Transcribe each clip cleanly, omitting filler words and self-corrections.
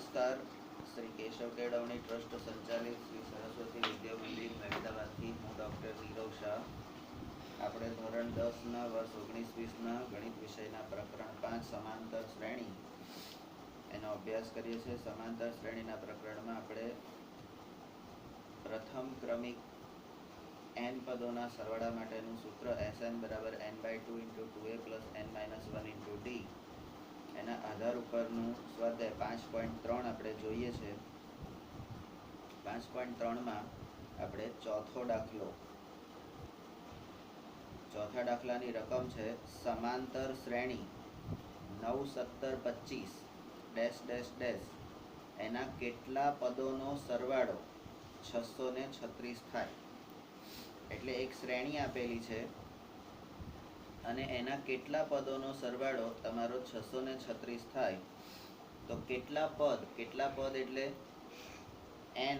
નમસ્કાર. શ્રી કેશવ કેળવણી ટ્રસ્ટ સંચાલિત શ્રી સરસ્વતી વિદ્યા મંદિર મહેમદાબાદથી હું ડૉક્ટર નીરવ શાહ. આપણે ધોરણ 10ના વર્ષ 19-20ના ગણિત વિષયના પ્રકરણ 5 સમાંતર શ્રેણી એનો અભ્યાસ કરીએ છીએ. સમાંતર શ્રેણીના પ્રકરણમાં આપણે પ્રથમ ક્રમિક n પદોના સરવાળા માટેનું સૂત્ર Sn બરાબર n/2 × 2a + n-1 × d એના આધાર ઉપરનું સ્વાધ્યાય 5.3 આપણે જોઈએ છે. 5.3માં આપણે ચોથો ચોથા દાખલાની રકમ છે સમાંતર શ્રેણી 9, 17, 25 એના કેટલા પદોનો સરવાળો 636 થાય. એટલે એક શ્રેણી આપેલી છે અને એના કેટલા પદોનો સરવાળો તમારો 636 થાય. તો કેટલા પદ એટલે n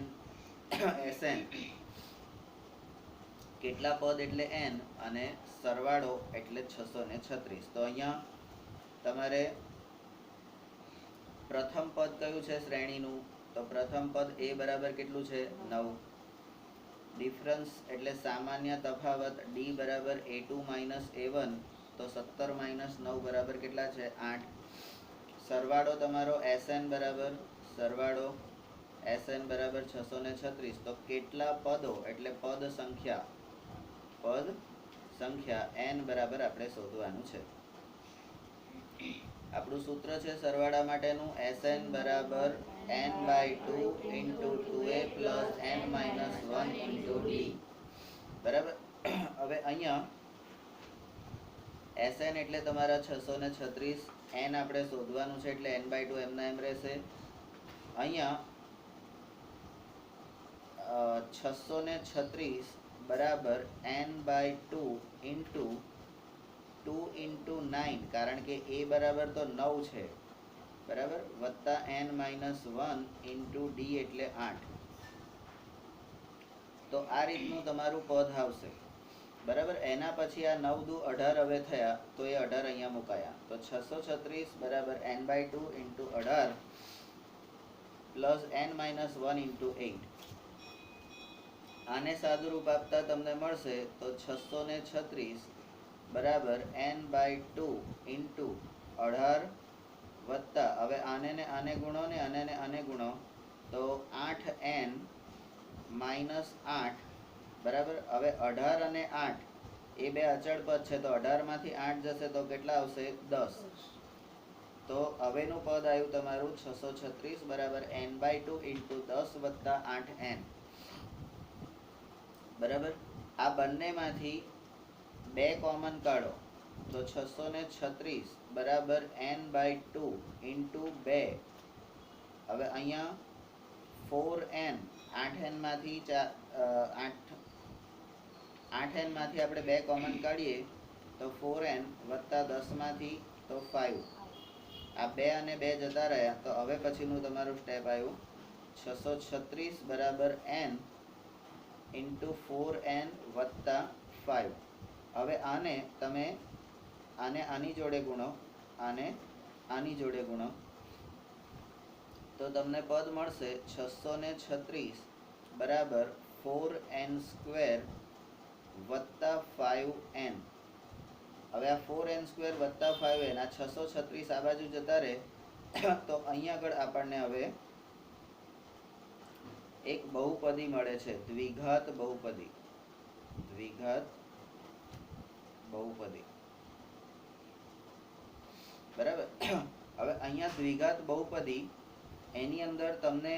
Sn, કેટલા પદ એટલે n અને સરવાળો એટલે 636. તો અહીંયા તમારે પ્રથમ પદ કયું છે શ્રેણીનું? તો પ્રથમ પદ a બરાબર કેટલું છે? 9. ડિફરન્સ એટલે સામાન્ય તફાવત d બરાબર a2 - a1, તો 17 - 9 બરાબર કેટલા છે? 8. સરવાળો તમારો Sn બરાબર 636. તો કેટલા પદો એટલે પદ સંખ્યા n બરાબર આપણે શોધવાનું છે. આપણું સૂત્ર છે સરવાળા માટેનું Sn બરાબર n/2 × 2a + n-1 × d. બરાબર. હવે અહીંયા Sn એટલે તમારા 636, n આપણે શોધવાનું છે એટલે n/2 એમના એમ રહેશે. અહીંયા 636 બરાબર n/2 × 2 × 9, કારણ કે a બરાબર તો 9 છે, બરાબર, વત્તા n-1 × d એટલે 8. તો આ રીતનું તમારું પદ આવશે. બરાબર. એના પછી આ 9 દુ 18 હવે થયા, તો એ 18 અહીંયા મુકાયા. તો 636 બરાબર n/2 × 18 + n-1 × 8. આને સાદુરૂપ આપતા તમને મળશે તો 636 બરાબર n/2 × 18 વત્તા, હવે આને ને આને ગુણો ને આને ગુણો, તો 8n - 8 બરાબર. હવે 18 અને 8 એ બે અચળ પદ છે, તો 18 માંથી 8 જશે તો કેટલા આવશે? 10. તો હવેનું પદ આવ્યું તમારું 636 બરાબર n/2 × 10 વત્તા 8n. બરાબર. આ બંનેમાંથી 2 કોમન કાઢો, તો 636 બરાબર n/2 × 2. હવે અહીંયા 4n, 8n માંથી આપણે 2 કોમન કાઢીએ તો 4n વત્તા 10 માંથી તો 5. આ 2 અને 2 જતા રહ્યા. તો હવે પછીનું તમારું સ્ટેપ આવ્યું 636 બરાબર n × 4n વત્તા 5. હવે આને તમે આની જોડે ગુણો, આને આની જોડે ગુણો, તો તમને પદ મળશે 636 બરાબર 4n² વત્તા 5n. હવે આ 4n² વત્તા 5n, આ 636 આ બાજુ જતા રહે. તો અહીંયા આગળ આપણને હવે એક બહુપદી મળે છે, દ્વિઘાત બહુપદી. બરાબર. હવે અહીંયા દ્વિઘાત બહુપદી, એની અંદર તમને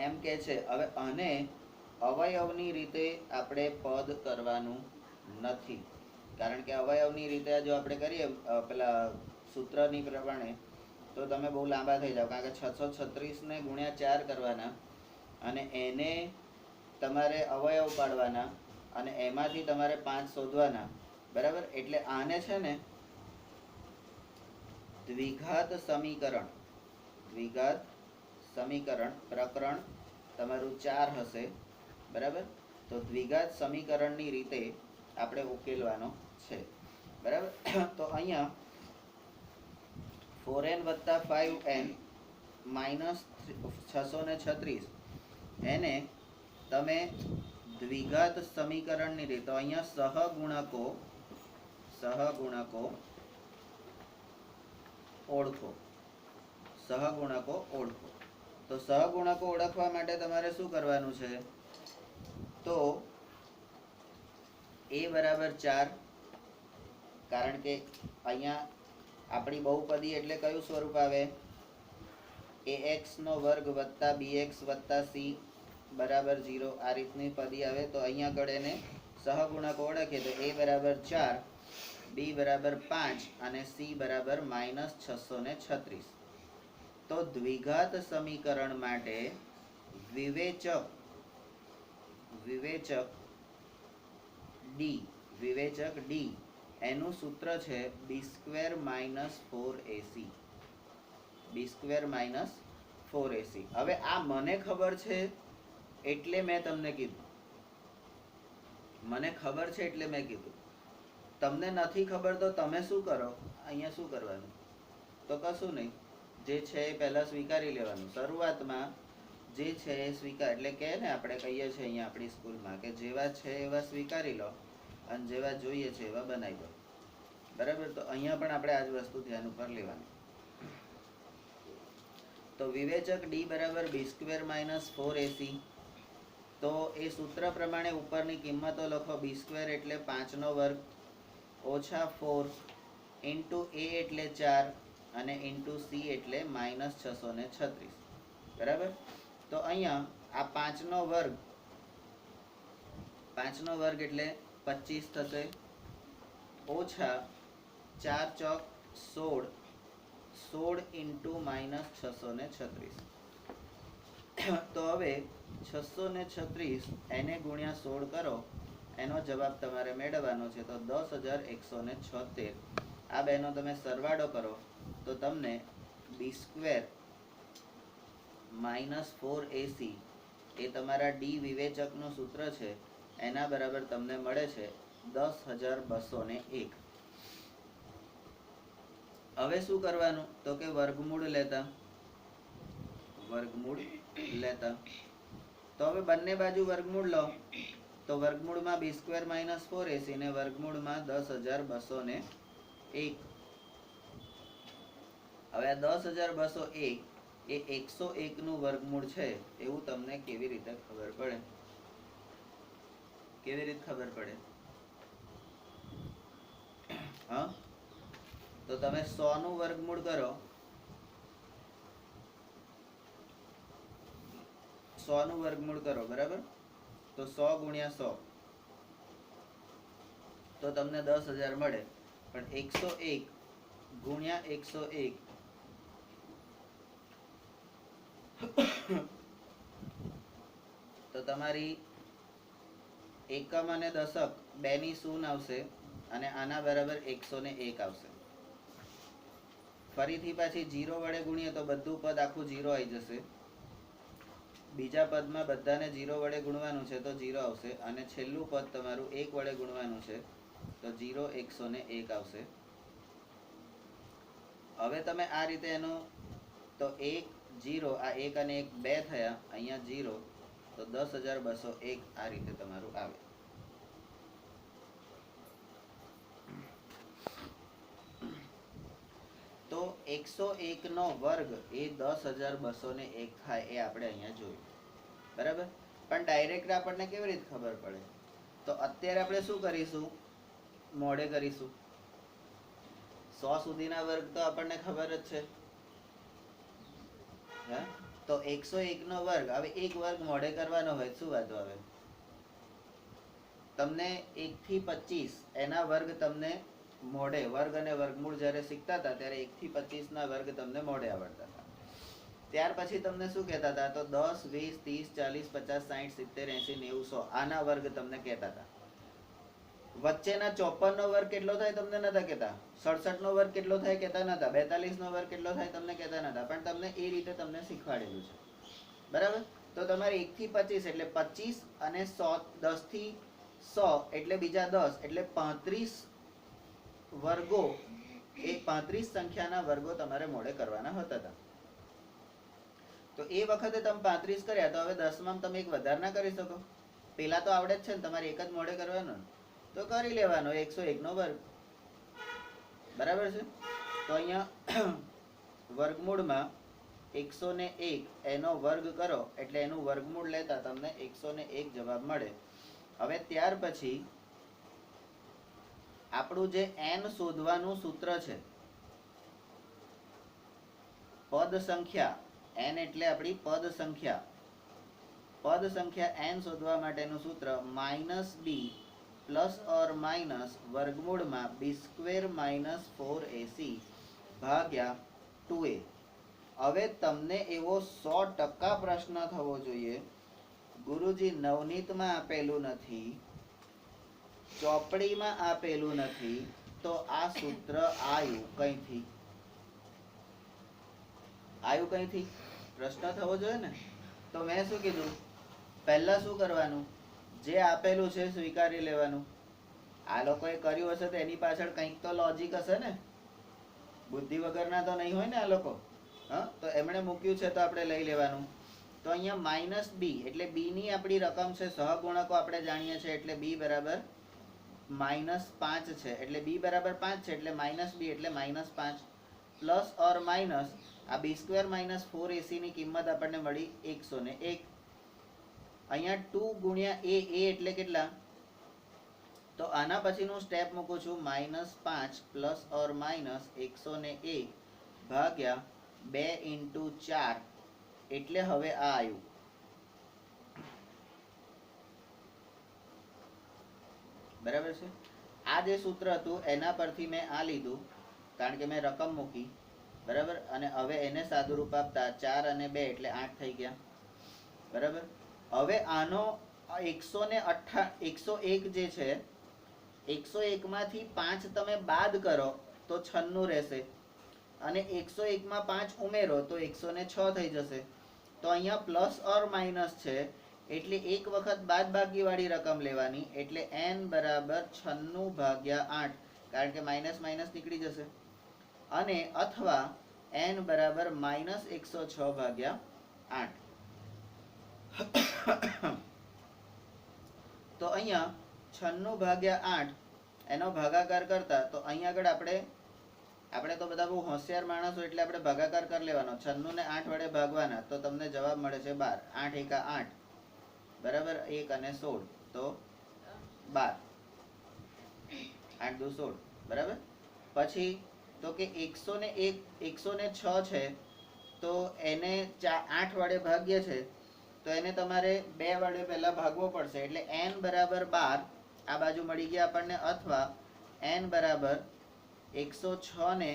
એમ કે છે, હવે આને અવયવની રીતે આપણે પદ કરવાનું નથી, કારણ કે અવયવની રીતે જો આપણે કરીએ પેલા સૂત્રની પ્રમાણે તો તમે બહુ લાંબા થઈ જાઓ, કારણ કે 636 ને ગુણ્યા 4 કરવાના અને એને તમારે અવયવ પાડવાના અને એમાંથી તમારે 5 શોધવાના. બરાબર. એટલે આને છે ને દ્વિઘાત સમીકરણ પ્રકરણ તમારું 4 હશે. બરાબર. તો દ્વિઘાત સમીકરણની રીતે આપણે ઉકેલવાનો છે. બરાબર. તો અહીંયા 4n વત્તા 5n માઇનસ 636 એને તમે દ્વિઘાત સમીકરણની રીત, તો અહીંયા સહગુણકો ઓળખો. સહગુણકો ઓળખો. તો સહગુણકો ઓળખવા માટે તમારે શું કરવાનું છે? તો a બરાબર 4, કારણ કે અહીંયા આપણી બહુપદી એટલે કયું સ્વરૂપ આવે? ax નો વર્ગ વત્તા bx વત્તા c બરાબર 0 આ રીતની પદી આવે. તો અહીંયા આગળ એને સહગુણકો ઓળખીએ તો a બરાબર 4, b બરાબર 5 અને c બરાબર -636. તો દ્વિઘાત સમીકરણ માટે વિવેચક d એનું સૂત્ર છે b² - 4ac. હવે આ મને ખબર છે એટલે મેં તમને કીધું. તમને નથી ખબર તો તમે શું કરો? અહીંયા શું કરવાનું? તો કશું નહીં, જે છે એ પહેલા સ્વીકારી લેવાનું. શરૂઆતમાં જે છે એ સ્વીકાર, એટલે કે ને આપણે કહીએ છીએ અહીંયા આપણી સ્કૂલમાં કે જેવા છે એવા સ્વીકારી લો અને જેવા જોઈએ છે એવા બનાવી દો. બરાબર? તો અહીંયા પણ આપણે આ જ વસ્તુ ધ્યાન ઉપર લેવાની. તો વિવેચક d બરાબર b² - 4ac. તો એ સૂત્ર પ્રમાણે ઉપરની કિંમતો લખો. b² એટલે 5 નો વર્ગ ઓછા 4 ઇન્ટુ a એટલે 4 અને ઇન્ટુ c એટલે -636. બરાબર? તો અહીંયા આ 5 નો વર્ગ એટલે 25 થશે, ઓછા 4 ચોક 16 ઇન્ટુ -636. તો હવે 636 એને ગુણ્યા 16 કરો, એનો જવાબ તમારે મેળવવાનો છે. તો 10,176. આ બેનો તમે સરવાળો કરો તો તમને b² - 4ac એ તમારા ડી વિવેચકનું સૂત્ર છે, એના બરાબર તમને મળે છે 10,201. હવે શું કરવાનું? તો કે વર્ગમૂળ લેતા. તો હવે બંને બાજુ વર્ગમૂળ લો. તો વર્ગમૂળમાં b² - 4ac ને વર્ગમૂળમાં 10,201. હવે આ 10,201 એ 101 નું વર્ગમૂળ છે એવું તમને કેવી રીતે ખબર પડે? હા, તો તમે 100 નું વર્ગમૂળ કરો. 100 નું વર્ગમૂળ કરો, બરાબર? તો 100 ગુણ્યા 100 તો તમને 10,000 મળે. પણ 101 ગુણ્યા 101 તો તમારી એકમ અને દશક બેની શૂન્ય આવશે અને આના બરાબર 101 આવશે. ફરીથી પાછી 0 વડે ગુણીએ તો બધું પદ આખું 0 આવી જશે. બીજા પદમાં બધાને 0 વડે ગુણવાનું છે તો 0 આવશે, અને છેલ્લું પદ તમારું 1 વડે ગુણવાનું છે તો 0 101 આવશે. હવે તમે આ રીતે એનું તો 1 0 આ 1 અને 1 2 થયા, અહીંયા 0 તો 10,201 આ રીતે તમારું આવે. તો 101 નો વર્ગ એ 10,201 થાય એ આપણે અહીંયા જોયું. બરાબર? પણ ડાયરેક્ટ આપણને કેવી રીતે ખબર પડે? તો અત્યારે આપણે શું કરીશું? મોઢે કરીશું. 100 સુધીના વર્ગ તો આપણને ખબર જ છે. હા, તો 101 નો વર્ગ, હવે એક વર્ગ મોઢે કરવાનો હોય શું વાંધો આવે? તમને 1 થી 25 એના વર્ગ તમને મોઢે, વર્ગ અને વર્ગમૂળ જ્યારે શીખતા હતા ત્યારે 1 થી 25 ના વર્ગ તમને મોઢે આવડતા હતા. ત્યાર પછી તમને શું કહેતા હતા? તો 10 20 30 40 50 60 70 80 90 100 આના વર્ગ તમને કહેતા હતા. વચ્ચેના 54 નો વર્ગ કેટલો થાય તમને નતા કહેતા. 67 નો વર્ગ કેટલો થાય કહેતા નતા. 42 નો વર્ગ કેટલો થાય તમને કહેતા નતા. પણ તમને એ રીતે તમને શીખવાડેલું છે. બરાબર? તો તમારે 1 થી 25 એટલે 25 અને 100 10 થી 100 એટલે બીજા 10 એટલે 35 વર્ગો એ 35 સંખ્યાના વર્ગો તમારે મોડે કરવાના હોતા હતા. તો એ વખતે તમે 35 કર્યા, તો હવે 10માં તમે એક વધારે ના કરી શકો? પેલા તો આવડે જ છે ને, તમારે એક જ મોડે કરવાનો, તો કરી લેવાનો 101 નો વર્ગ. બરાબર છે? તો અહીંયા વર્ગમૂળમાં 101 એનો વર્ગ કરો એટલે એનું વર્ગમૂળ લેતા તમને 101 જવાબ મળે. હવે ત્યાર પછી આપણું જે n શોધવાનું સૂત્ર છે, પદ સંખ્યા, n એટલે આપણી પદ સંખ્યા n શોધવા માટેનું સૂત્ર -b પ્લસ ઓર માઇનસ વર્ગમૂળમાં b² - 4ac ભાગ્યા 2a. હવે તમને એવો 100% પ્રશ્ન થવો જોઈએ, ગુરુજી નવનીતમાં આપેલું નથી, ચોપડીમાં આપેલું નથી, તો આ સૂત્ર આવ્યું કઈથી? પ્રશ્ન થવો જોઈએ ને. તો મેં શું કીધું, પહેલા શું કરવાનું, જે આપેલું છે સ્વીકારી લેવાનું. આ લોકોએ કર્યું હશે તો એની પાછળ કંઈક તો લોજિક હશે ને, બુદ્ધિ વગરના તો નહીં હોય ને આ લોકો. હા, તો એમણે મૂક્યું છે તો આપણે લઈ લેવાનું. તો અહીંયા -b એટલે b ની આપણી રકમ છે, સહગુણકો આપણે જાણીએ છીએ, એટલે b બરાબર -5 છે, એટલે b બરાબર 5 છે, એટલે -b એટલે -5 પ્લસ ઓર માઇનસ આ b² - 4ac ની કિંમત આપણને મળી 101. અહીંયા 2 ગુણ્યા a એટલે કેટલા? તો આના પછીનું સ્ટેપ મૂકું છું, -5 પ્લસ ઓર માઇનસ 101 ભાગ્યા 2 × 4, એટલે હવે આ આવ્યું. બરાબર છે? આ જે સૂત્ર હતું એના પરથી મેં આ લીધું, કારણ કે મેં રકમ મૂકી. બરાબર? અને હવે એને સાદુરૂપ આપતા 4 અને 2 એટલે 8 થઈ ગયા. બરાબર? હવે આનો 101 જે છે, 101 માંથી 5 તમે બાદ કરો તો 96 રહેશે, અને 101 માં 5 ઉમેરો તો 106 થઈ જશે. તો અહીંયા પ્લસ ઓર માઇનસ છે, એટલે એક વખત બાદબાકી વાળી રકમ લેવાની, એટલે n બરાબર 96/8, કારણ કે માઇનસ માઇનસ નીકળી જશે, અને અથવા n બરાબર -106/8. તો અહીંયા 96/8 એનો ભાગાકાર કરતા, તો અહીંયા આગળ આપણે તો બધા બહુ હોશિયાર માણસો, એટલે આપણે ભાગાકાર કરી લેવાનો. 96 ને 8 વડે ભાગવાના, તો તમને જવાબ મળે છે 12. 8 × 8 બરાબર, 1 અને 16 તો 12. 8 દુ 16. બરાબર? પછી તો કે 106 છે, તો એને 8 વડે ભાગ્ય છે, તો એને તમારે 2 વડે પહેલા ભાગવો પડશે, એટલે n બરાબર 12 આ બાજુ મળી ગયા આપણને, અથવા n બરાબર 106 ને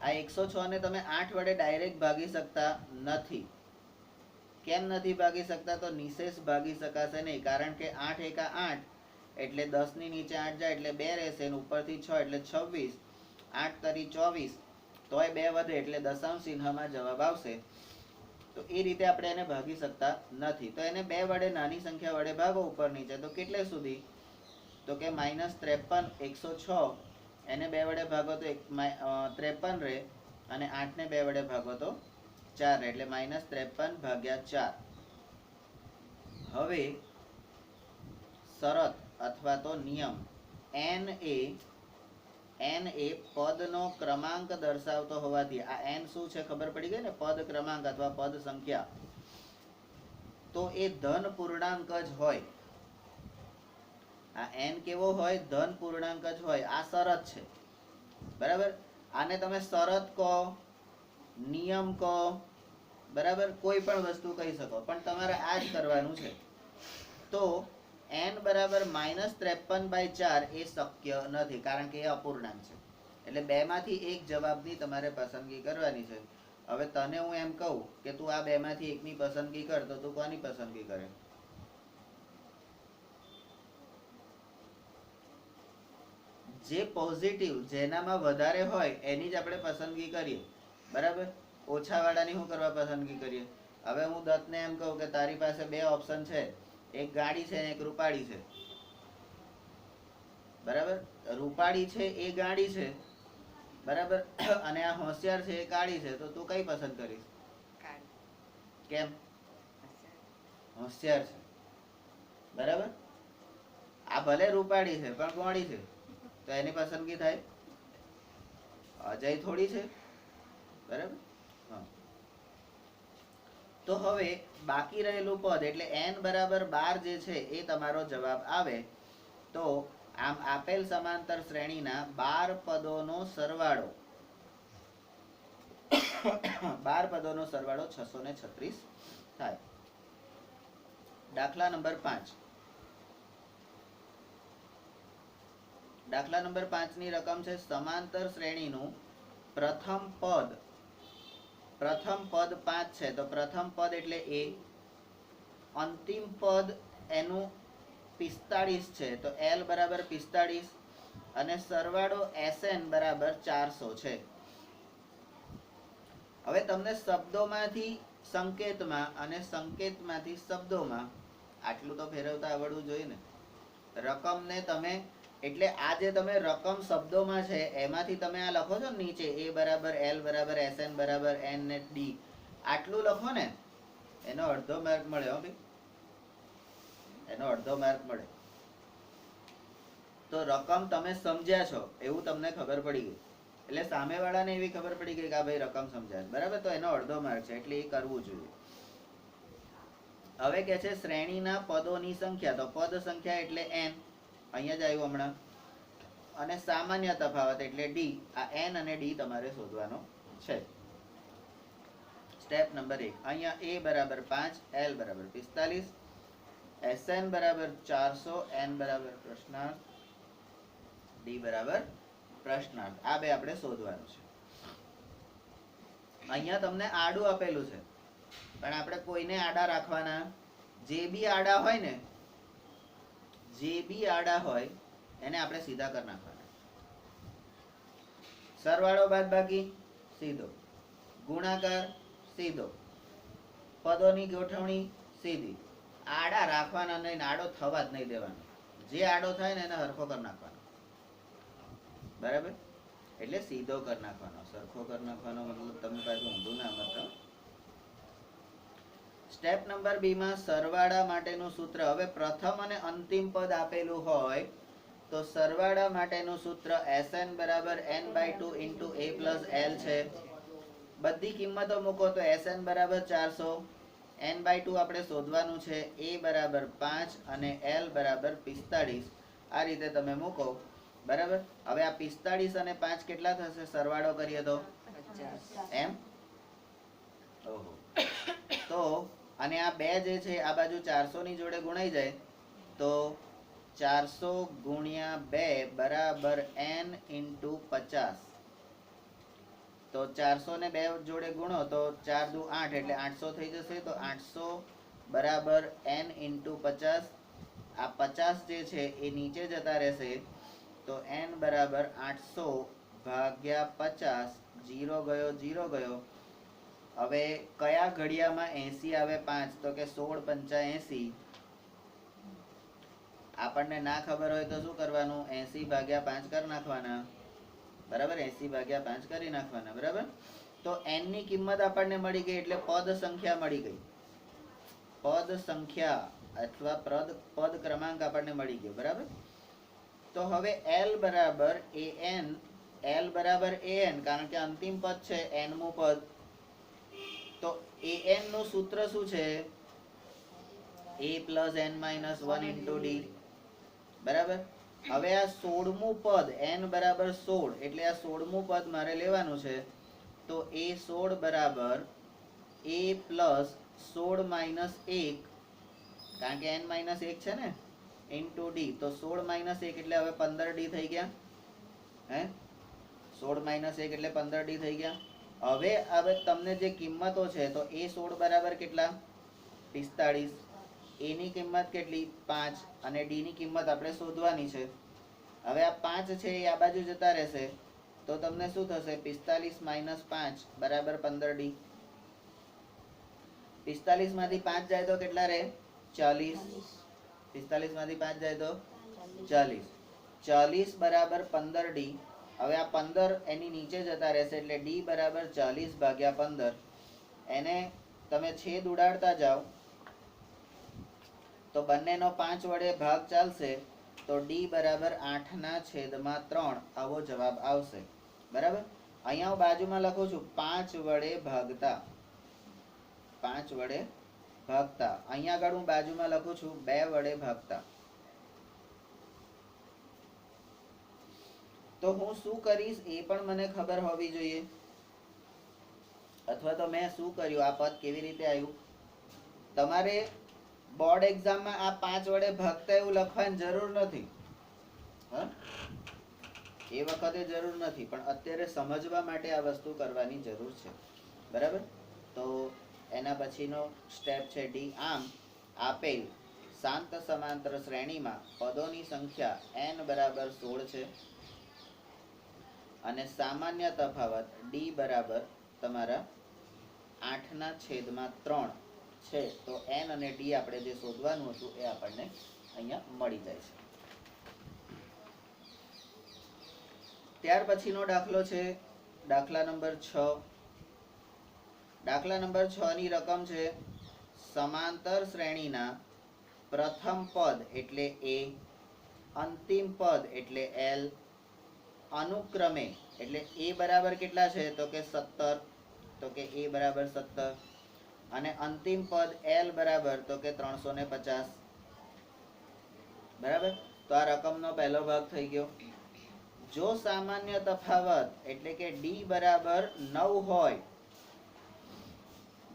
આ 106 ને તમે 8 વડે ડાયરેક્ટ ભાગી શકતા નથી. કેમ નથી ભાગી શકતા? તો નિશેષ ભાગી શકાશે નહીં, કારણ કે 8 × 8 એટલે 10 ની નીચે 8 જાય એટલે 2 રહેશે, અને ઉપરથી 6 એટલે 26, 8 × 24, તોય 2 વધે એટલે દશાંશ ચિહ્નમાં જવાબ આવશે. તો એ રીતે આપણે એને ભાગી શકતા નથી. તો એને 2 વડે નાની સંખ્યા વડે ભાગો ઉપર નીચે, તો કેટલે સુધી? તો કે -53, 106 એને 2 વડે ભાગો તો 53 રહે, અને 8 ને 2 વડે ભાગો તો 4 રહે, એટલે -53/4. હવે શરત અથવા તો નિયમ, n એ પદનો ક્રમાંક દર્શાવતો હોવાથી, આ n શું છે ખબર પડી ગઈ ને, પદ ક્રમાંક અથવા પદ સંખ્યા, તો એ ધન પૂર્ણાંક જ હોય. આ n કેવો હોય? ધન પૂર્ણાંક જ હોય. આ શરત છે. બરાબર? આને તમે શરત કહો, નિયમ કહો, બરાબર, કોઈ પણ વસ્તુ કહી શકો, પણ તમારે આ જ કરવાનું છે. તો n બરાબર -53/4 એ શક્ય નથી, કારણ કે એ અપૂર્ણાંક છે. એટલે 2 માંથી એક જવાબની તમારે પસંદગી કરવાની છે. હવે તને હું એમ કહું કે તું આ 2 માંથી એકની પસંદગી કર, તો તું કોની પસંદગી કરે? જે પોઝિટિવ, જેનામાં વધારે હોય એની જ આપણે પસંદગી કરીએ. બરાબર? ઓછા વાળાની શું કરવા પસંદગી કરીએ? હવે હું દત્તને એમ કહું કે તારી પાસે 2 ઓપ્શન છે, એક ગાડી છે અને એક રૂપાળી છે. બરાબર. રૂપાળી છે એ ગાડી છે, બરાબર, અને આ હોશિયાર છે એ કાળી છે, તો તું કઈ પસંદ કરીશ? કેમ? હોશિયાર છે, બરાબર. આ ભલે રૂપાળી છે પણ કોણી છે, તો એની પસંદગી થાય. અજય થોડી છે, બરાબર. હા. તો હવે બાકી રહેલું પદ એટલે n બરાબર 12 જે છે એ તમારો જવાબ આવે. તો આમ આપેલ સમાંતર શ્રેણીના 12 પદોનો સરવાળો 12 પદોનો સરવાળો 636 થાય. દાખલા નંબર 5. દાખલા નંબર 5 ની રકમ છે સમાંતર શ્રેણીનું પ્રથમ પદ 5 છે, તો પ્રથમ પદ એટલે a, અંતિમ પદ એનું 45 છે, તો l બરાબર 45 અને સરવાળો sn બરાબર 400 છે. હવે તમને શબ્દોમાંથી સંકેતમાં અને સંકેતમાંથી શબ્દોમાં આટલું તો ફેરવતા આવડવું જોઈએ ને. રકમને તમે એટલે આ જે તમે રકમ શબ્દોમાં છે એમાંથી તમે આ લખો છો ને નીચે a બરાબર l બરાબર sn બરાબર n ને d, આટલું લખો ને એનો અડધો માર્ક મળે. હો ભાઈ, એનો અડધો માર્ક મળે. તો રકમ તમે સમજ્યા છો એવું તમને ખબર પડી ગઈ, એટલે સામેવાળાને એવી ખબર પડી ગઈ કે આ ભાઈ રકમ સમજાય, બરાબર, તો એનો અડધો માર્ક છે, એટલે એ કરવું જોઈએ. હવે કે છે શ્રેણીના પદોની સંખ્યા, તો પદ સંખ્યા એટલે n, અહીંયા જ આવ્યું હમણાં, અને સામાન્ય તફાવત એટલે d. આ n અને d તમારે શોધવાનો છે. Step number 1. અહીંયા a બરાબર 5, l બરાબર 45, sn બરાબર 400, n બરાબર પ્રશ્નાર્થ, d બરાબર પ્રશ્નાર્થ. આ બે આપણે શોધવાનું છે. અહીંયા તમને આડું આપેલું છે, પણ આપણે કોઈને આડા રાખવાના. જે બી આડા હોય એને આપણે સીધા કરી નાખવાના. સરવાળો બાદબાકી સીધો, ગુણાકાર સીધો, પદોની ગોઠવણી સીધી. આડા રાખવાના નહીં, આડો થવા જ નહીં દેવાનો. જે આડો થાય ને એને હરખો કરી નાખવાનો, બરાબર. એટલે સીધો કરી નાખવાનો, સરખો કરી નાખવાનો મતલબ તમે પાછું ઊંધું ના મતલબ. સ્ટેપ નંબર 2 માં સરવાળા માટેનું સૂત્ર. હવે પ્રથમ અને અંતિમ પદ આપેલું હોય તો સરવાળા માટેનું સૂત્ર sn બરાબર n/2 into a plus l છે. બધી કિંમતો મૂકો તો sn બરાબર 400, n/2 આપણે શોધવાનું છે, a બરાબર 5 અને l બરાબર 45. આ રીતે તમે મૂકો, બરાબર. હવે આ 45 અને 5 કેટલા થશે સરવાળો કરીએ તો? 50. એમ? ઓહો. તો અને આ બે જે છે આ બાજુ 400 ની જોડે ગુણાઈ જાય તો 400 ગુણ્યા 2 બરાબર n into 50. તો 400 ને 2 જોડે ગુણો તો 4 દુ 8 એટલે 800 થઈ જશે. તો 800 બરાબર n into 50. આ 50 જે છે એ નીચે જતા રહેશે, તો n બરાબર 800 ભાગ્યા 50. 0 ગયો 0 ગયો. હવે કયા ઘડિયામાં 80 આવે 5? તો કે 16 પંચા 80. આપણને ના ખબર હોય તો શું કરવાનું? 80 ભાગ્યા 5 કરી નાખવાના, બરાબર. 80 ભાગ્યા 5 કરી નાખવાના, બરાબર. તો n ની કિંમત આપણને મળી ગઈ, એટલે પદ સંખ્યા મળી ગઈ. પદ સંખ્યા અથવા પદ ક્રમાંક આપણને મળી ગયો, બરાબર. તો હવે l બરાબર an, કારણ કે અંતિમ પદ છે n મું પદ. તો an નું સૂત્ર શું છે? a plus n minus 1 into d, બરાબર. હવે આ 16મું પદ n બરાબર 16, એટલે આ 16મું પદ મારે લેવાનું છે. તો a 16 બરાબર a plus 16 minus 1, કારણ કે n minus 1 છે ને, into d. તો 16 minus 1 એટલે હવે 15d થઈ ગયા. હે, 16 minus 1 એટલે 15d થઈ ગયા. હવે તમને જે કિંમતો છે તો a 16 બરાબર કેટલા? 45. a ની કિંમત કેટલી? 5. અને d ની કિંમત આપણે શોધવાની છે. હવે આ 5 છે એ આ બાજુ જતા રહેશે, તો તમને શું થશે? 45 minus 5 બરાબર 15d. 45 માંથી 5 જાય તો કેટલા રહે? 40. 45 માંથી 5 જાય તો 40. 40 બરાબર 15d. હવે આ 15 એની નીચે જતા રહેશે એટલે d બરાબર 40 ભાગ્યા 15. એને તમે છેદ ઉડાડતા જાઓ તો બંનેનો 5 વડે ભાગ ચાલશે તો d બરાબર 8/3 આવો જવાબ આવશે. બરાબર. અહીંયા હું બાજુમાં લખું છું 5 વડે ભાગતા. 5 વડે ભાગતા. અહીંયા આગળ હું બાજુમાં લખું છું 2 વડે ભાગતા. તો હું શું કરીશ એ પણ મને ખબર હોવી જોઈએ, અથવા તો મેં શું કર્યું, આ પદ કેવી રીતે આવ્યું. તમારે બોર્ડ એક્ઝામમાં આ 5 વડે ભાગતા એવું લખવાની જરૂર નથી. એ વખતે જરૂર નથી, પણ અત્યારે સમજવા માટે આ વસ્તુ કરવાની જરૂર છે. બરાબર. તો એના પછીનો સ્ટેપ છે ડી. આમ આપેલ શાંત સમાંતર શ્રેણીમાં પદોની સંખ્યા n બરાબર 16 છે અને સામાન્ય તફાવત d બરાબર તમારા 8/3 છે. તો n અને d આપણે જે શોધવાનું હતું એ આપણને અહીંયા મળી જાય છે. ત્યાર પછીનો દાખલો છે દાખલા નંબર 6. દાખલા નંબર 6 ની રકમ છે સમાંતર શ્રેણીના પ્રથમ પદ એટલે a, અંતિમ પદ એટલે l, અનુક્રમે એટલે a બરાબર કેટલા છે તો કે 17, તો કે a બરાબર 17 અને અંતિમ પદ l બરાબર તો કે 350. બરાબર. તો આ રકમનો પહેલો ભાગ થઈ ગયો. જો સામાન્ય તફાવત એટલે કે d બરાબર 9 હોય,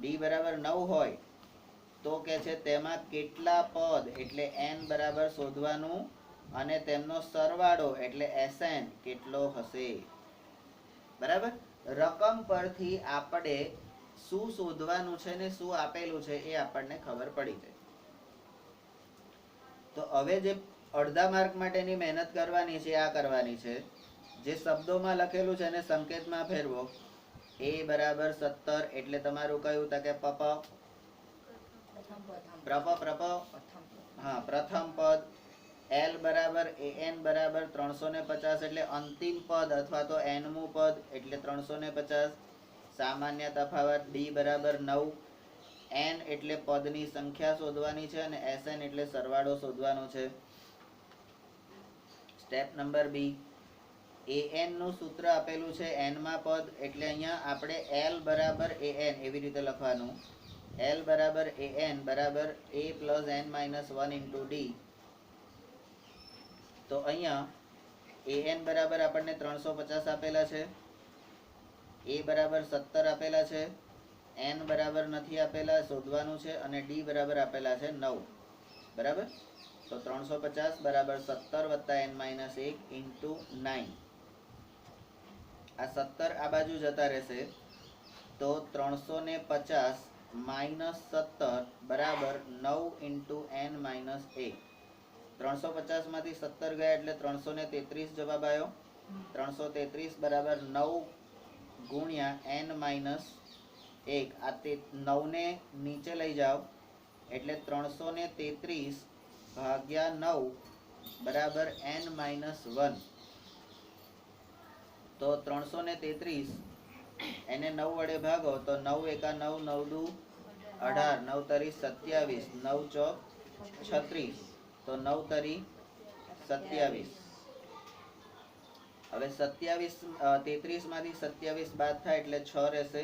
d બરાબર 9 હોય તો કે છે તેમાં કેટલા પદ એટલે n બરાબર શોધવાનું અને તેમનો સરવાળો એટલે Sn કેટલો હશે. બરાબર. રકમ પરથી આપણે શું શોધવાનું છે ને શું આપેલું છે એ આપણને ખબર પડી જાય. તો હવે જે અડધા માર્ક માટેની મહેનત કરવાની છે આ કરવાની છે. જે શબ્દોમાં લખેલું છે એને સંકેતમાં ફેરવો. a બરાબર 17 એટલે તમારું કયું તો કે પ્રથમ પદ. l બરાબર an બરાબર 350 એટલે અંતિમ પદ અથવા તો nમું પદ એટલે 350. સામાન્ય તફાવત d બરાબર 9. n એટલે પદની સંખ્યા શોધવાની છે અને Sn એટલે સરવાળો શોધવાનો છે. Step number B. an નું સૂત્ર આપેલું છે n માં પદ એટલે અહીંયા આપણે l બરાબર an એવી રીતે લખવાનું. l બરાબર an બરાબર a plus n minus 1 into d. તો અહીંયા an બરાબર આપણને 350 આપેલા છે, a બરાબર 17 આપેલા છે, n બરાબર નથી આપેલા શોધવાનું છે અને d બરાબર આપેલા છે 9. બરાબર. તો 350 બરાબર 17 વત્તા n minus 1 into 9. આ 17 આ બાજુ જતા રહેશે તો 350 minus 17 બરાબર 9 into n minus 1. 350 માંથી 17 ગયા એટલે 333 જવાબ આવ્યો. 333 બરાબર 9 ગુણ્યા n minus 1. આ 9 ને નીચે લઈ જાઓ એટલે 333 ભાગ્યા 9 બરાબર n minus 1. તો 333 એને 9 વડે ભાગો તો 9 એકા 9, 9 દુ 18, 9 તરી 27, 9 ચોક 36. તો 9 તરી 27. હવે 33 માંથી 27 બાદ થાય એટલે 6 રહેશે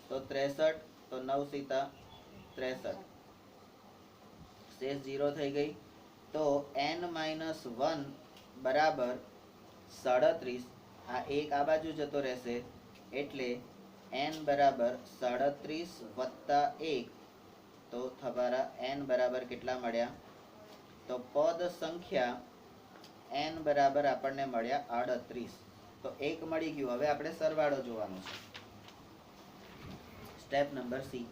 તો 63. તો 9 સીતા 63. શેષ 0 થઈ ગઈ. તો n minus 1 બરાબર 37. આ એક આ બાજુ જતો રહેશે એટલે n બરાબર 37 વત્તા 1. તો તમારા n બરાબર કેટલા મળ્યા તો પદ સંખ્યા n બરાબર આપણને મળ્યા 38. તો 1 મળી ગયું. હવે આપણે સરવાળો જોવાનો છે. Step number C.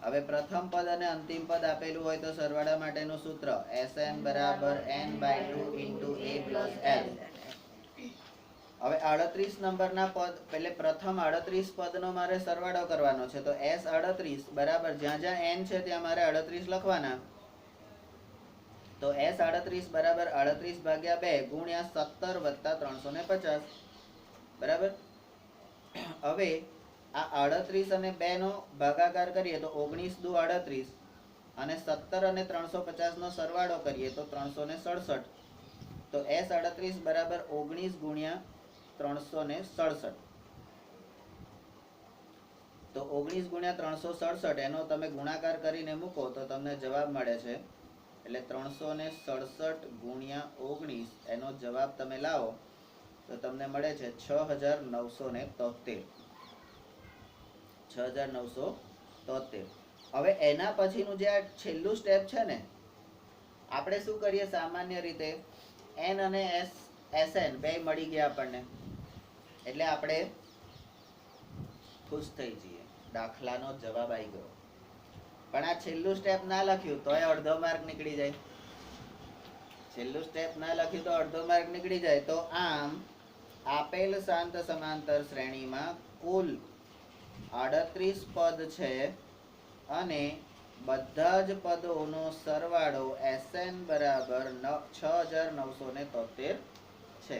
હવે પ્રથમ પદ અને અંતિમ પદ આપેલું હોય તો સરવાળા માટેનું સૂત્ર Sn બરાબર n/2 into a plus l. હવે 38 નંબરના પદ એટલે પ્રથમ 38 પદનો મારે સરવાળો કરવાનો છે. તો s 38 બરાબર જ્યાં જ્યાં n છે ત્યાં મારે 38 લખવાના. તો એસ 38 બરાબર 38 ભાગ્યા 2 ગુણ્યા 17 વત્તા 350. બરાબર. હવે આ 38 અને 2 નો ભાગાકાર કરીએ તો 19 દુ 38 અને 17 અને 350 નો સરવાળો કરીએ તો 367. તો એસ 38 બરાબર 19 ગુણ્યા 367. તો 19 ગુણ્યા 367 એનો તમે ગુણાકાર કરીને મૂકો તો તમને જવાબ મળે છે. એટલે 367 ગુણ્યા 19 એનો જવાબ તમે લાવો તો તમને મળે છે 6973. 6973. હવે એના પછીનું જે આ છેલ્લું સ્ટેપ છે ને, આપણે શું કરીએ સામાન્ય રીતે, એન અને એસએન બે મળી ગયા આપણને એટલે આપણે ખુશ થઈ જઈએ, દાખલાનો જવાબ આવી ગયો. પણ આ છેલ્લું સ્ટેપ ના લખ્યું તોય અડધો માર્ક નીકળી જાય. છેલ્લું સ્ટેપ ના લખ્યું તો અડધો માર્ક નીકળી જાય. તો આમ આપેલ શાંત સમાંતર શ્રેણીમાં કુલ 38 પદ છે અને બધા જ પદોનો સરવાળો SN બરાબર 6973 છે.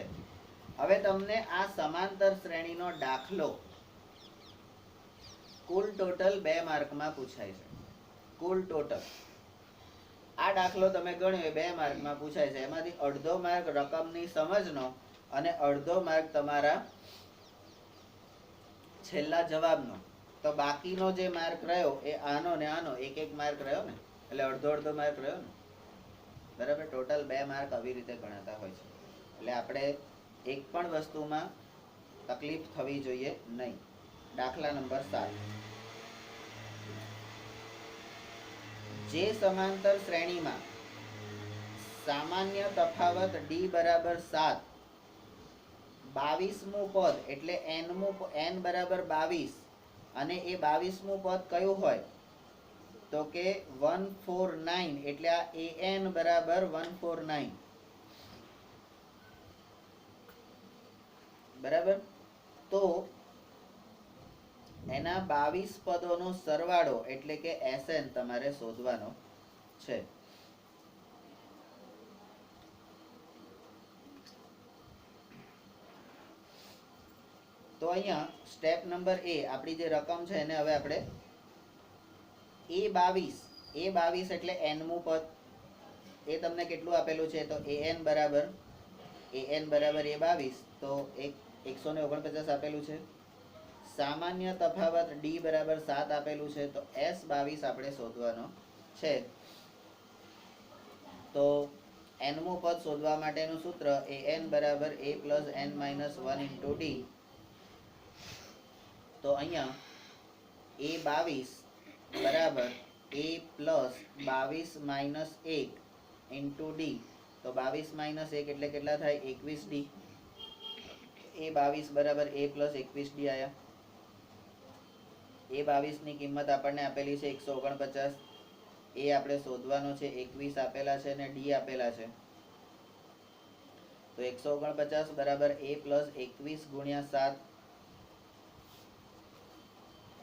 હવે તમને આ સમાંતર શ્રેણીનો દાખલો કુલ ટોટલ 2 માર્કમાં પૂછાય છે. કુલ ટોટલ આ દાખલો તમે ગણ્યો 2 માર્કમાં પૂછાય છે. એમાંથી અડધો માર્ક રકમની સમજનો અને અડધો માર્ક તમારા છેલ્લા જવાબનો. તો બાકીનો જે માર્ક રહ્યો એ આનો ને આનો એક એક માર્ક રહ્યો ને, એટલે અડધો અડધો માર્ક રહ્યો ને. બરાબર. ટોટલ 2 માર્ક આવી રીતે ગણાતા હોય છે. એટલે આપણે એક પણ વસ્તુમાં તકલીફ થવી જોઈએ નહીં. દાખલા નંબર 7. જે સમાંતર શ્રેણીમાં સામાન્ય તફાવત d બરાબર 7, 22મું પદ એટલે n બરાબર 22 અને એ 22મું પદ કયું હોય તો કે 149 એટલે આ an બરાબર 149. બરાબર. તો એના 22 પદોનો સરવાળો એટલે કે SN તમારે શોધવાનો છે. તો અહીંયા સ્ટેપ નંબર A આપણી જે રકમ છે એને હવે આપણે A22 એટલે nમું પદ. એ તમને કેટલું આપેલું છે તો an બરાબર A22 તો 149 આપેલું છે. સામાન્ય તફાવત d બરાબર 7 આપેલું છે. તો S22 આપણે શોધવાનો છે. તો nમું પદ શોધવા માટેનું સૂત્ર an બરાબર a plus n minus 1 into d. તો અહીંયા A22 બરાબર a plus 22 minus 1 into d. તો 22 minus 1 એટલે કેટલા થાય 21d. A22 બરાબર a plus 21d આયા. A22 ની કિંમત આપણને આપેલી છે 149. એ આપણે શોધવાનો છે. 21 આપેલા છે અને d આપેલા છે. તો 149 બરાબર a plus 21 ગુણ્યા 7.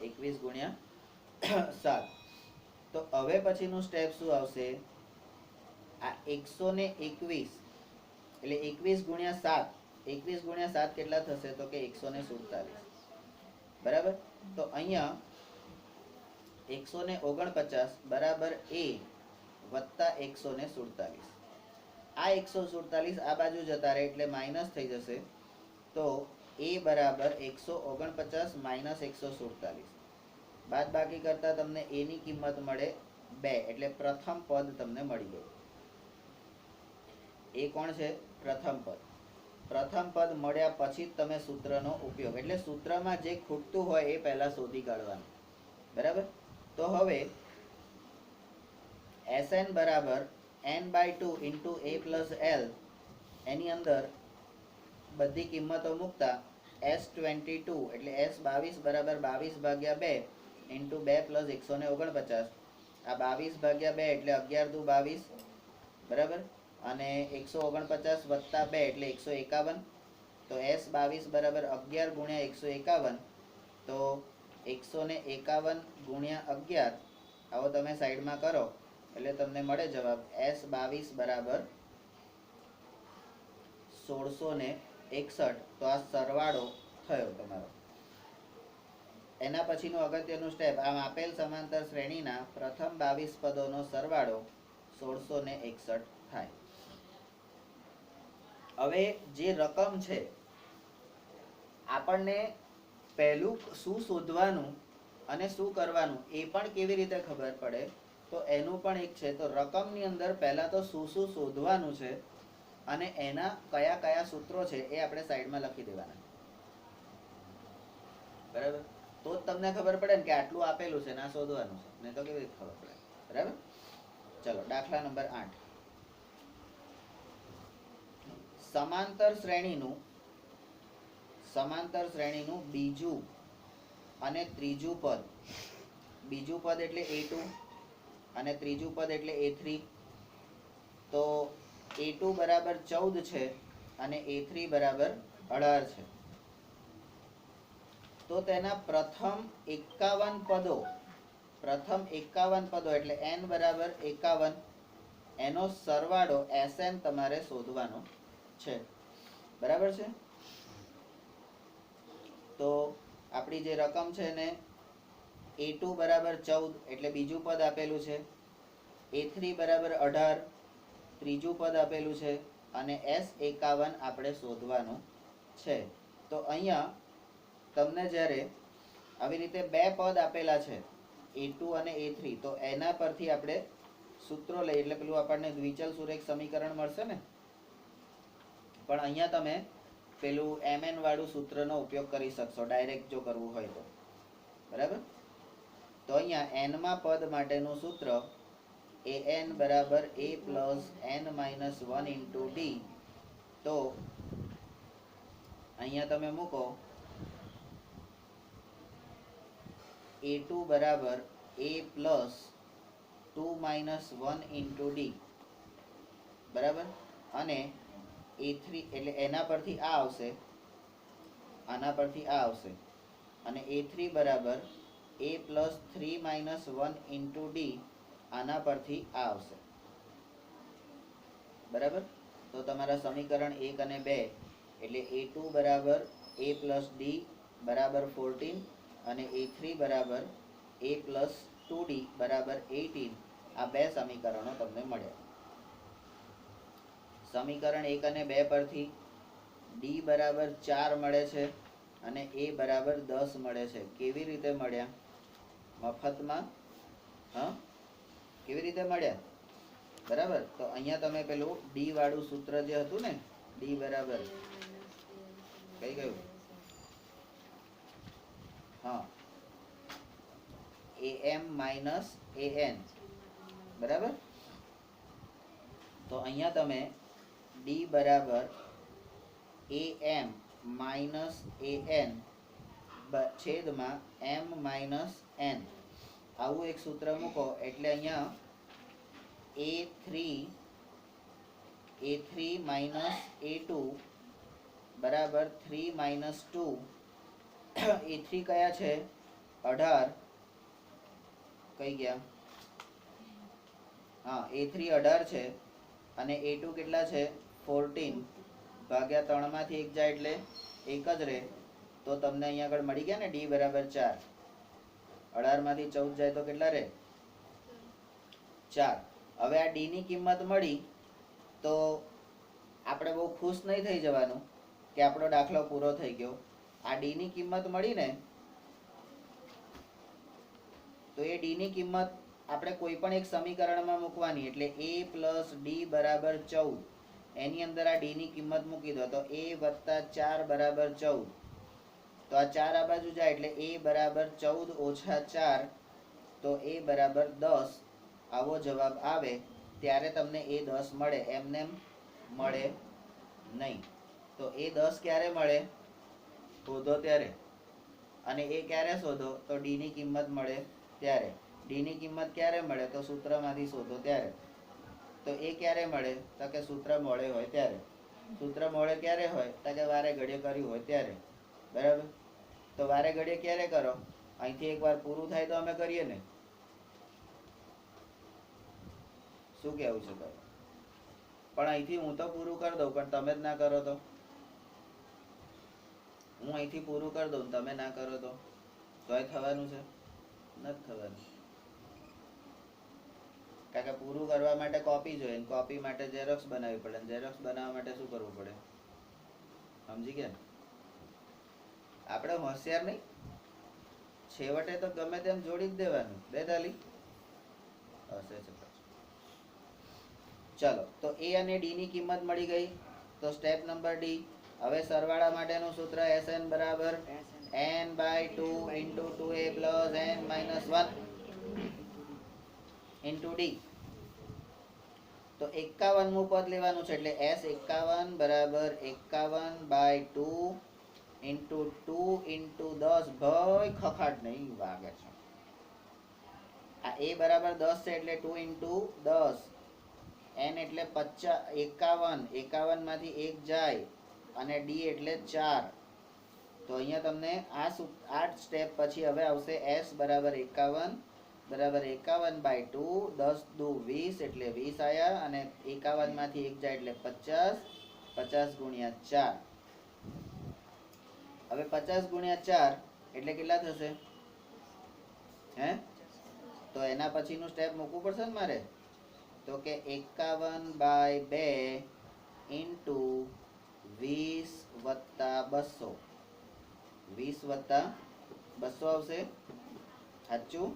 21 ગુણ્યા 7. તો હવે પછીનું સ્ટેપ શું આવશે? આ 121 એટલે 21 ગુણ્યા 7. 21 ગુણ્યા 7 કેટલા થશે તો કે 147. બરાબર. તો અહીંયા 149 બરાબર a વત્તા 147. આ 147 આ બાજુ જતા રહે એટલે માઇનસ થઈ જશે. તો a બરાબર 149 માઇનસ 147. બાદ બાકી કરતા તમને a ની કિંમત મળે 2 એટલે પ્રથમ પદ તમને મળી ગયું. એ કોણ છે? પ્રથમ પદ. પ્રથમ પદ મળ્યા પછી તમે સૂત્રનો ઉપયોગ એટલે સૂત્રમાં જે ખૂટતું હોય એ પહેલા શોધી કાઢવાનું. બરાબર. તો હવે SN બરાબર n/2 into a plus l એની અંદર બધી કિંમતો મૂકતા S22 એટલે S22 બરાબર 22 ભાગ્યા 2 into 2 plus 149. આ 22 ભાગ્યા 2 એટલે 11 દુ 22. બરાબર. અને 149 વત્તા 2 એટલે 151. તો S22 બરાબર 11 ગુણ્યા 151. તો 151 ગુણ્યા 11 આવો તમે સાઈડમાં કરો એટલે તમને મળે જવાબ S22 બરાબર 1661. તો આ સરવાળો થયો તમારો. એના પછીનું અગત્યનું સ્ટેપ, આમ આપેલ સમાંતર શ્રેણીના પ્રથમ 22 પદોનો સરવાળો 1661 થાય. હવે જે રકમ છે આપણને પહેલું શું શોધવાનું અને શું કરવાનું એ પણ કેવી રીતે ખબર પડે, તો એનું પણ એક છે. તો રકમની અંદર પહેલા તો શું શું શોધવાનું છે અને એના કયા કયા સૂત્રો છે એ આપણે સાઈડમાં લખી દેવાના. બરાબર, તો જ તમને ખબર પડે ને કે આટલું આપેલું છે ને આ શોધવાનું છે, નહીં તો કેવી રીતે ખબર પડે. બરાબર, ચલો દાખલા નંબર 8. સમાંતર શ્રેણીનું બીજું અને ત્રીજું પદ. બીજું પદ એટલે A2 અને ત્રીજું પદ એટલે A3. તો A2 બરાબર 14 છે અને A3 બરાબર 18 છે. તો તેના પ્રથમ 51 પદો એટલે n બરાબર 51, એનો સરવાળો Sn તમારે શોધવાનો છે. બરાબર છે. તો આપણી જે રકમ છે ને A2 બરાબર 14 એટલે બીજું પદ આપેલું છે, A3 બરાબર 18 ત્રીજું પદ આપેલું છે અને S51 આપણે શોધવાનું છે. તો અહીંયા તમને જ્યારે આવી રીતે બે પદ આપેલા છે A2 અને A3, તો એના પરથી આપણે સૂત્રો લઈએ એટલે પેલું આપણને દ્વિચલ સુરેખ સમીકરણ મળશે ને. પણ અહીંયા તમે પેલું mn વાળું સૂત્રનો ઉપયોગ કરી શકશો ડાયરેક્ટ જો કરવું હોય તો. બરાબર, તો અહીંયા n માં પદ માટેનું સૂત્ર an બરાબર a plus n minus 1 into D. તો અહીંયા તમે મૂકો A2 બરાબર a plus 2 minus 1 into D. બરાબર, અને A3 એટલે એના પરથી આ આવશે, આના પરથી આ આવશે, અને A3 બરાબર a plus 3 minus 1 into D, આના પરથી આ આવશે. બરાબર, તો તમારા સમીકરણ 1 અને 2 એટલે A2 બરાબર a પ્લસ ડી બરાબર 14 અને A3 બરાબર a પ્લસ 2d બરાબર 18. આ બે સમીકરણો તમને મળ્યા. સમીકરણ 1 અને 2 પરથી d બરાબર 4 મળે છે અને a બરાબર 10 મળે છે. કેવી રીતે મળ્યા? મફતમાં. કેવી રીતે મળ્યા? બરાબર, તો અહીંયા તમે પેલું d વાળું સૂત્ર જે હતું ને, d બરાબર કઈ ગયું? am minus an. બરાબર, તો અહીંયા તમે d બરાબર am માઇનસ an છેદમાં m માઇનસ n આવું એક સૂત્ર મૂકો એટલે અહીંયા a3 માઇનસ a2 બરાબર 3 માઇનસ 2. A3 કયા છે? 18. કઈ ગયા? A3 18 છે અને A2 કેટલા છે? 14. ભાગ્યા 3 માંથી 1 જાય એટલે 1 જ રહે. તો તમને અહીંયા આગળ મળી ગયા ને d બરાબર 4. 18 માંથી 14 જાય તો કેટલા રહે? 4. હવે આ d ની કિંમત મળી તો આપણે બહુ ખુશ નહીં થઈ જવાનું કે આપણો દાખલો પૂરો થઈ ગયો. આ d ની કિંમત મળી ને, તો એ d ની કિંમત આપણે કોઈ પણ એક સમીકરણમાં મૂકવાની. એટલે a પ્લસ ડી બરાબર 14, એની અંદર આ d ની કિંમત મૂકી દો તો a વત્તા 4 બરાબર 14. તો આ 4 આ બાજુ જાય એટલે a બરાબર 14 ઓછા 4, તો a બરાબર 10. આવો જવાબ આવે ત્યારે તમને એ 10 મળે, એમને મળે નહીં. તો એ 10 ક્યારે મળે? શોધો ત્યારે. અને એ ક્યારે શોધો? તો d ની કિંમત મળે ત્યારે. d ની કિંમત ક્યારે મળે? તો સૂત્રમાંથી શોધો ત્યારે. તો એ ક્યારે મળે? તો કે સૂત્ર મોડે હોય ત્યારે. સૂત્ર મોડે ક્યારે હોય? તો કે વારે ઘડીએ કર્યું હોય ત્યારે. બરાબર, તો વારે ઘડીએ ક્યારે કરો? અહીંથી એકવાર પૂરું થાય તો અમે કરીએ ને. શું કહેવું છે તો? પણ અહીંથી હું તો પૂરું કરી દઉં પણ તમે જ ના કરો તો? હું અહીંથી પૂરું કરી દઉં તમે ના કરો તો તોય થવાનું છે? નથી થવાનું. કારણ કે પૂરું કરવા માટે કોપી જોઈએ, કોપી માટે ઝેરોક્સ બનાવવી પડે, ઝેરોક્સ બનાવવા માટે શું કરવું પડે? સમજી ગયા? આપણે હોશિયાર નહીં, છેવટે તો ગમે તેમ જોડી જ દેવાનું. બે તાલી હશે છે. ચલો, તો એ અને ડી ની કિંમત મળી ગઈ. તો સ્ટેપ નંબર ડી. હવે સરવાળા માટેનું સૂત્ર Sn બરાબર n/2 * 2a + n - 1 * d. તો 51મું પદ લેવાનું છે એટલે S51 બરાબર 51/2 * 2 * 10. ભાઈ ખખાટ નહીં વાગે છે. આ a બરાબર 10 છે એટલે 2 * 10. n એટલે 51, 51 માંથી 1 જાય અને d એટલે 4. તો અહીંયા તમને આ સ્ટેપ પછી હવે આવશે s બરાબર 51 બરાબર 51/2, 10 દુ 20 એટલે 20 આયા અને 51 માંથી 1 જાય એટલે 50, 50 ગુણ્યા 4. હવે 50 ગુણ્યા 4 એટલે કેટલા થશે? હે? તો એના પછીનું સ્ટેપ મૂકવું પડશે ને મારે. તો કે 51/2 * 20 + 200. 20 + 200 આવશે. સાચું?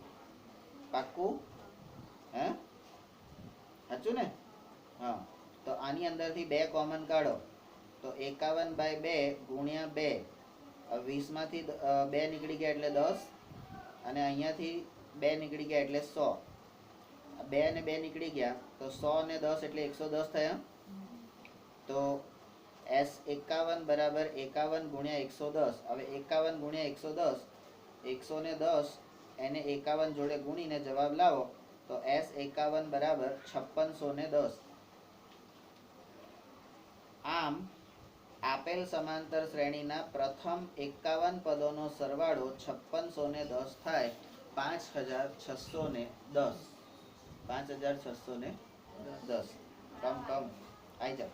પાક્કું? હે? સાચું ને? હા. તો આની અંદરથી 2 કોમન કાઢો. તો 51/2 ગુણ્યા 2. 20 માંથી 2 નીકળી ગયા એટલે 10 અને અહીંયાથી 2 નીકળી ગયા એટલે 100. 2 અને 2 નીકળી ગયા તો 100 અને 10 એટલે 110 થયા. તો S51 બરાબર 51 ગુણ્યા 110. હવે 51 ગુણ્યા 110, 110 એને 51 જોડે ગુણીને જવાબ લાવો તો S51 બરાબર 5610. આમ આપેલ સમાંતર શ્રેણીના પ્રથમ 51 પદોનો સરવાળો 5610 થાય 5610. 5610. કમ આઈ જાઓ.